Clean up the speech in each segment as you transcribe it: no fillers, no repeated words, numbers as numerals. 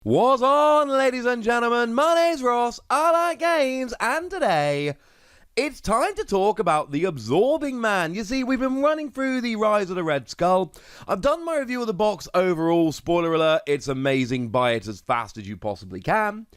What's on, ladies and gentlemen? My name's Ross, I like games, and today it's time to talk about the Absorbing Man. You see, we've been running through the Rise of the Red Skull. I've done my review of the box overall. Spoiler alert, it's amazing. Buy it as fast as you possibly can.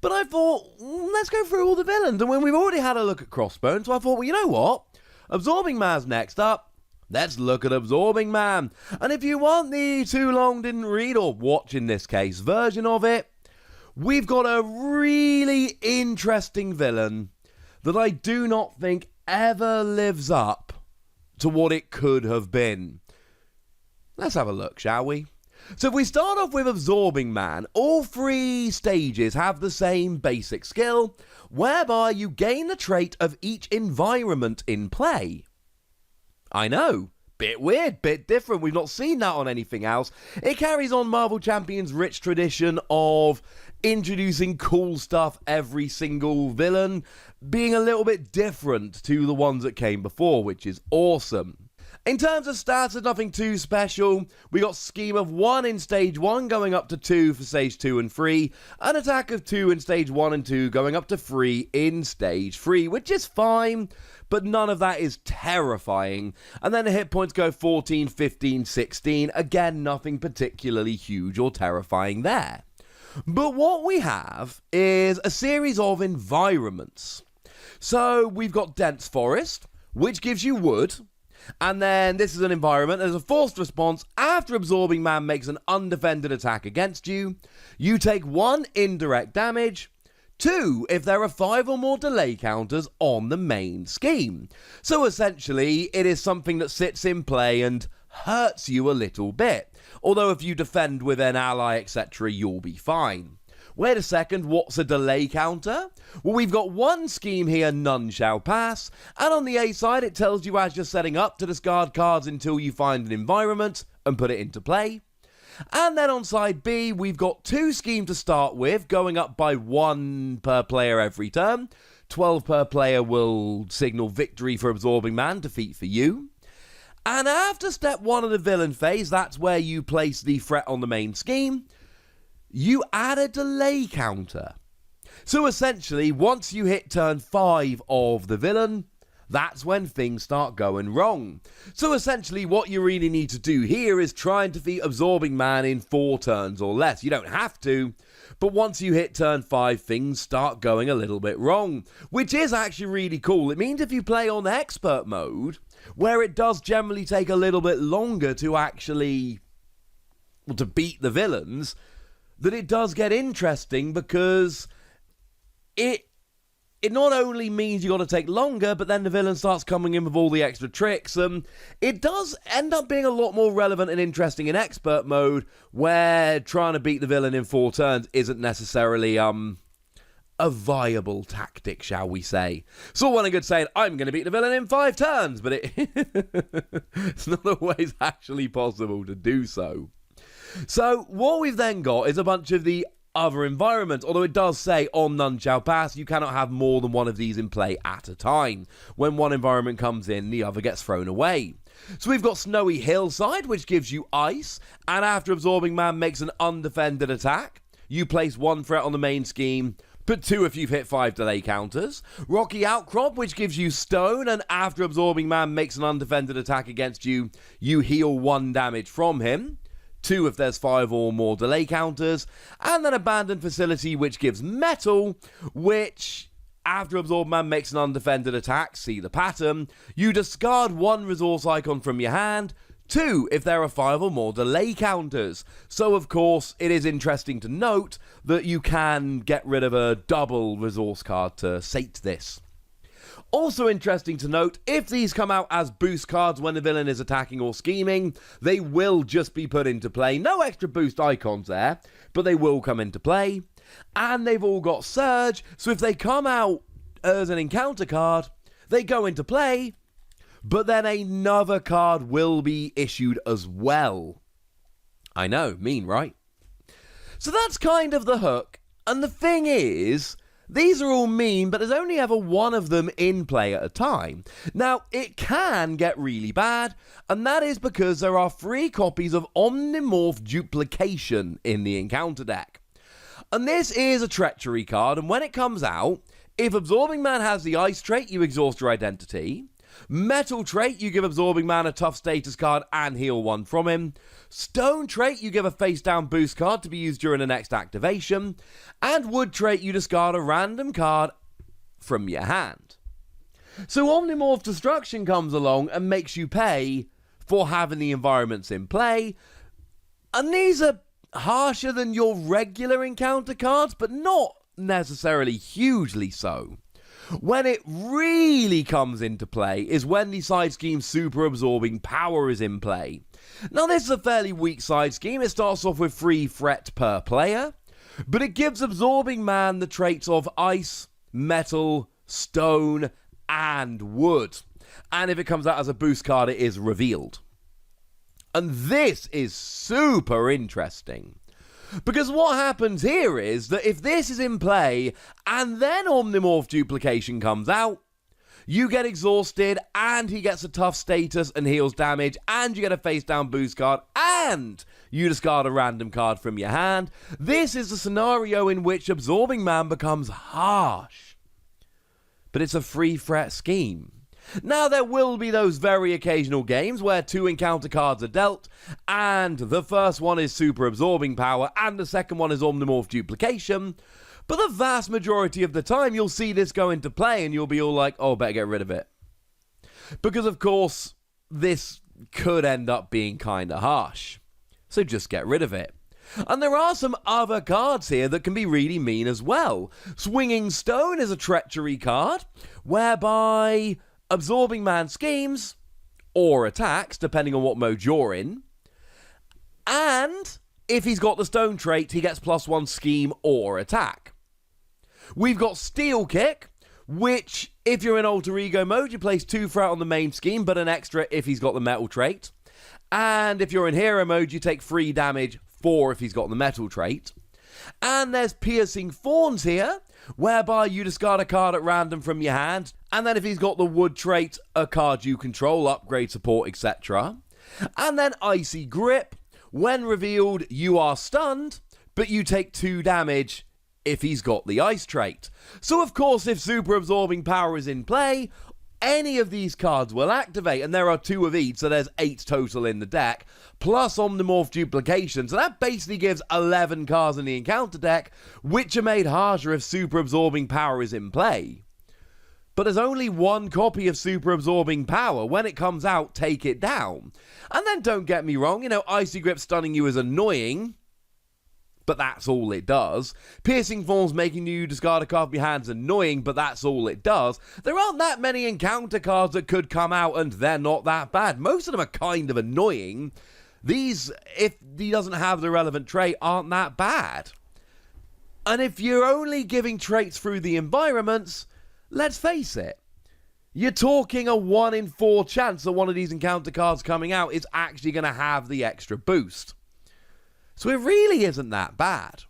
But I thought, let's go through all the villains. And when we've already had a look at Crossbones, so I thought, well, you know what? Absorbing Man's next up. Let's look at Absorbing Man. And if you want the too long didn't read, or watch in this case, version of it, we've got a really interesting villain that I do not think ever lives up to what it could have been. Let's have a look, shall we? So if we start off with Absorbing Man, all three stages have the same basic skill, whereby you gain the trait of each environment in play. I know, bit weird, bit different, we've not seen that on anything else. It carries on Marvel Champion's rich tradition of introducing cool stuff every single villain, being a little bit different to the ones that came before, which is awesome. In terms of stats, there's nothing too special. We got Scheme of 1 in Stage 1 going up to 2 for Stage 2 and 3, an Attack of 2 in Stage 1 and 2 going up to 3 in Stage 3, which is fine, but none of that is terrifying. And then the hit points go 14, 15, 16, again nothing particularly huge or terrifying there. But what we have is a series of environments. So we've got Dense Forest, which gives you wood. And then this is an environment. There's a forced response. After Absorbing Man makes an undefended attack against you, you take 1 indirect damage. 2 if there are 5 or more delay counters on the main scheme. So essentially, it is something that sits in play and hurts you a little bit. Although if you defend with an ally, etc., you'll be fine. Wait a second, what's a delay counter? Well, we've got 1 scheme here, None Shall Pass, and on the A side it tells you as you're setting up to discard cards until you find an environment and put it into play. And then on side B, we've got 2 scheme to start with, going up by 1 per player every turn. 12 per player will signal victory for Absorbing Man, defeat for you. And after step 1 of the villain phase, that's where you place the threat on the main scheme, you add a delay counter. So essentially, once you hit turn 5 of the villain, that's when things start going wrong. So essentially, what you really need to do here is try and defeat Absorbing Man in 4 turns or less. You don't have to, but once you hit turn 5, things start going a little bit wrong, which is actually really cool. It means if you play on expert mode, where it does generally take a little bit longer to actually, well, to beat the villains, that it does get interesting because it not only means you got to take longer, but then the villain starts coming in with all the extra tricks. It does end up being a lot more relevant and interesting in expert mode, where trying to beat the villain in 4 turns isn't necessarily a viable tactic, shall we say. So one good saying, I'm going to beat the villain in 5 turns, but it's not always actually possible to do so. So what we've then got is a bunch of the other environments, although it does say on None Shall Pass, you cannot have more than 1 of these in play at a time. When one environment comes in, the other gets thrown away. So we've got Snowy Hillside, which gives you ice, and after Absorbing Man makes an undefended attack, you place 1 threat on the main scheme, but 2 if you've hit 5 delay counters. Rocky Outcrop, which gives you stone, and after Absorbing Man makes an undefended attack against you, you heal 1 damage from him. 2 if there's 5 or more delay counters, and then Abandoned Facility, which gives metal, which, after Absorbing Man makes an undefended attack, see the pattern, you discard 1 resource icon from your hand, 2 if there are 5 or more delay counters. So of course, it is interesting to note that you can get rid of a double resource card to sate this. Also interesting to note, if these come out as boost cards when the villain is attacking or scheming, they will just be put into play. No extra boost icons there, but they will come into play. And they've all got Surge, so if they come out as an encounter card, they go into play, but then another card will be issued as well. I know, mean, right? So that's kind of the hook, and the thing is, these are all mean, but there's only ever 1 of them in play at a time. Now, it can get really bad, and that is because there are 3 copies of Omnimorph Duplication in the encounter deck. And this is a treachery card, and when it comes out, if Absorbing Man has the ice trait, you exhaust your identity. Metal trait, you give Absorbing Man a tough status card and heal one from him. Stone trait, you give a face down boost card to be used during the next activation. And wood trait, you discard a random card from your hand. So Omnimorph Destruction comes along and makes you pay for having the environments in play. And these are harsher than your regular encounter cards, but not necessarily hugely so. When it really comes into play is when the side scheme's super absorbing power is in play. Now this is a fairly weak side scheme. It starts off with 3 threat per player, but it gives Absorbing Man the traits of ice, metal, stone, and wood. And if it comes out as a boost card, it is revealed. And this is super interesting. Because what happens here is that if this is in play and then Omnimorph Duplication comes out, you get exhausted and he gets a tough status and heals damage and you get a face down boost card and you discard a random card from your hand. This is a scenario in which Absorbing Man becomes harsh. But it's a 3 threat scheme. Now, there will be those very occasional games where 2 encounter cards are dealt, and the first one is super absorbing power, and the second one is Omnimorph Duplication, but the vast majority of the time you'll see this go into play and you'll be all like, oh, better get rid of it. Because, of course, this could end up being kinda harsh. So just get rid of it. And there are some other cards here that can be really mean as well. Swinging Stone is a treachery card, whereby Absorbing Man schemes, or attacks, depending on what mode you're in. And if he's got the stone trait, he gets +1 scheme or attack. We've got Steel Kick, which, if you're in Alter Ego mode, you place 2 threat on the main scheme, but an extra if he's got the metal trait. And if you're in hero mode, you take 3 damage, 4 if he's got the metal trait. And there's Piercing Thorns here, whereby you discard a card at random from your hand, and then if he's got the wood trait, a card you control, upgrade support, etc. And then Icy Grip, when revealed, you are stunned, but you take 2 damage if he's got the ice trait. So of course, if super absorbing power is in play, any of these cards will activate, and there are 2 of each, so there's 8 total in the deck, plus Omnimorph Duplication, so that basically gives 11 cards in the encounter deck, which are made harsher if super absorbing power is in play. But there's only 1 copy of super absorbing power. When it comes out, take it down. And then don't get me wrong, Icy Grip stunning you is annoying, but that's all it does. Piercing Thorns making you discard a card from your hand is annoying, but that's all it does. There aren't that many encounter cards that could come out, and they're not that bad. Most of them are kind of annoying. These, if he doesn't have the relevant trait, aren't that bad. And if you're only giving traits through the environments, let's face it, you're talking a 1 in 4 chance that one of these encounter cards coming out is actually going to have the extra boost. So it really isn't that bad.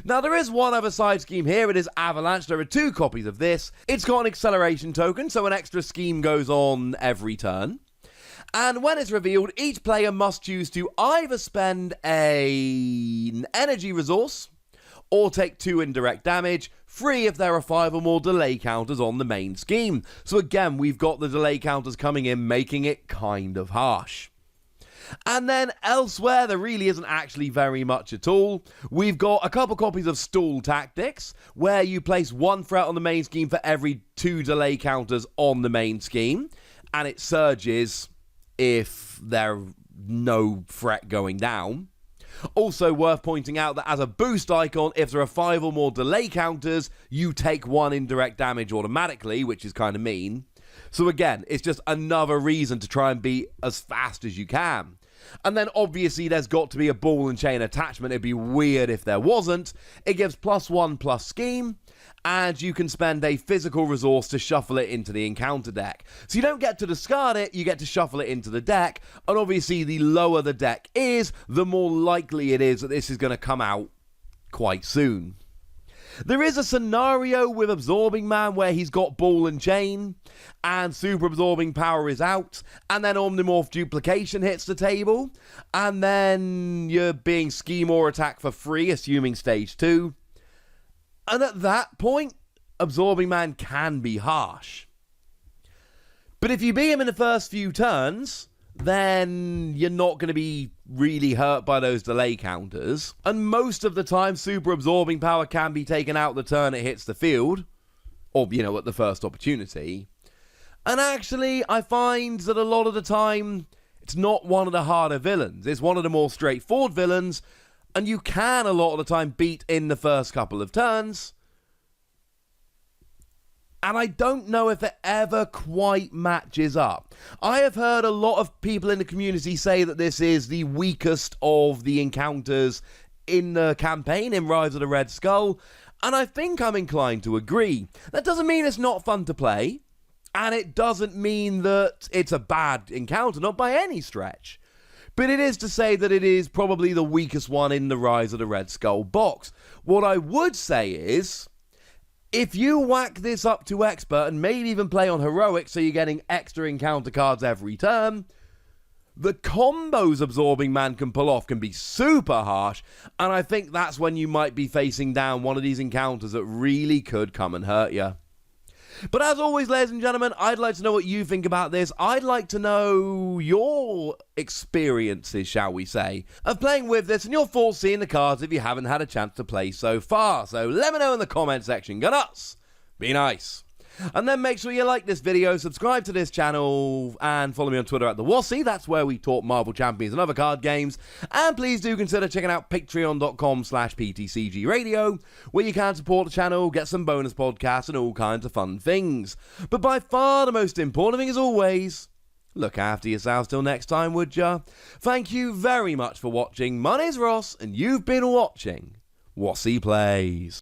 Now, there is one other side scheme here. It is Avalanche. There are 2 copies of this. It's got an acceleration token, so an extra scheme goes on every turn. And when it's revealed, each player must choose to either spend an energy resource or take 2 indirect damage, 3 if there are 5 or more delay counters on the main scheme. So again, we've got the delay counters coming in, making it kind of harsh. And then elsewhere, there really isn't actually very much at all. We've got a couple copies of Stall Tactics, where you place 1 threat on the main scheme for every 2 delay counters on the main scheme, and it surges if there's no threat going down. Also worth pointing out that as a boost icon, if there are 5 or more delay counters, you take 1 indirect damage automatically, which is kind of mean. So again, it's just another reason to try and be as fast as you can. And then obviously there's got to be a ball and chain attachment. It'd be weird if there wasn't. It gives +1 scheme, and you can spend a physical resource to shuffle it into the encounter deck. So you don't get to discard it, you get to shuffle it into the deck, and obviously the lower the deck is, the more likely it is that this is going to come out quite soon. There is a scenario with Absorbing Man where he's got ball and chain, and super absorbing power is out, and then Omnimorph Duplication hits the table, and then you're being scheme or attack for free, assuming stage 2. And at that point, Absorbing Man can be harsh. But if you beat him in the first few turns, then you're not going to be really hurt by those delay counters. And most of the time, Super Absorbing Power can be taken out the turn it hits the field. Or, at the first opportunity. And actually, I find that a lot of the time, it's not one of the harder villains. It's one of the more straightforward villains. And you can, a lot of the time, beat in the first couple of turns. And I don't know if it ever quite matches up. I have heard a lot of people in the community say that this is the weakest of the encounters in the campaign in Rise of the Red Skull, and I think I'm inclined to agree. That doesn't mean it's not fun to play, and it doesn't mean that it's a bad encounter, not by any stretch. But it is to say that it is probably the weakest one in the Rise of the Red Skull box. What I would say is, if you whack this up to Expert and maybe even play on Heroic so you're getting extra encounter cards every turn, the combos Absorbing Man can pull off can be super harsh, and I think that's when you might be facing down one of these encounters that really could come and hurt you. But as always, ladies and gentlemen, I'd like to know what you think about this. I'd like to know your experiences, shall we say, of playing with this and your thoughts seeing the cards if you haven't had a chance to play so far. So let me know in the comment section. Go nuts! Be nice! And then make sure you like this video, subscribe to this channel, and follow me on Twitter at the Wossy. That's where we talk Marvel Champions and other card games. And please do consider checking out patreon.com/PTCGradio, where you can support the channel, get some bonus podcasts, and all kinds of fun things. But by far the most important thing, as always, look after yourselves till next time, would ya? Thank you very much for watching. My name's Ross, and you've been watching Wossy Plays.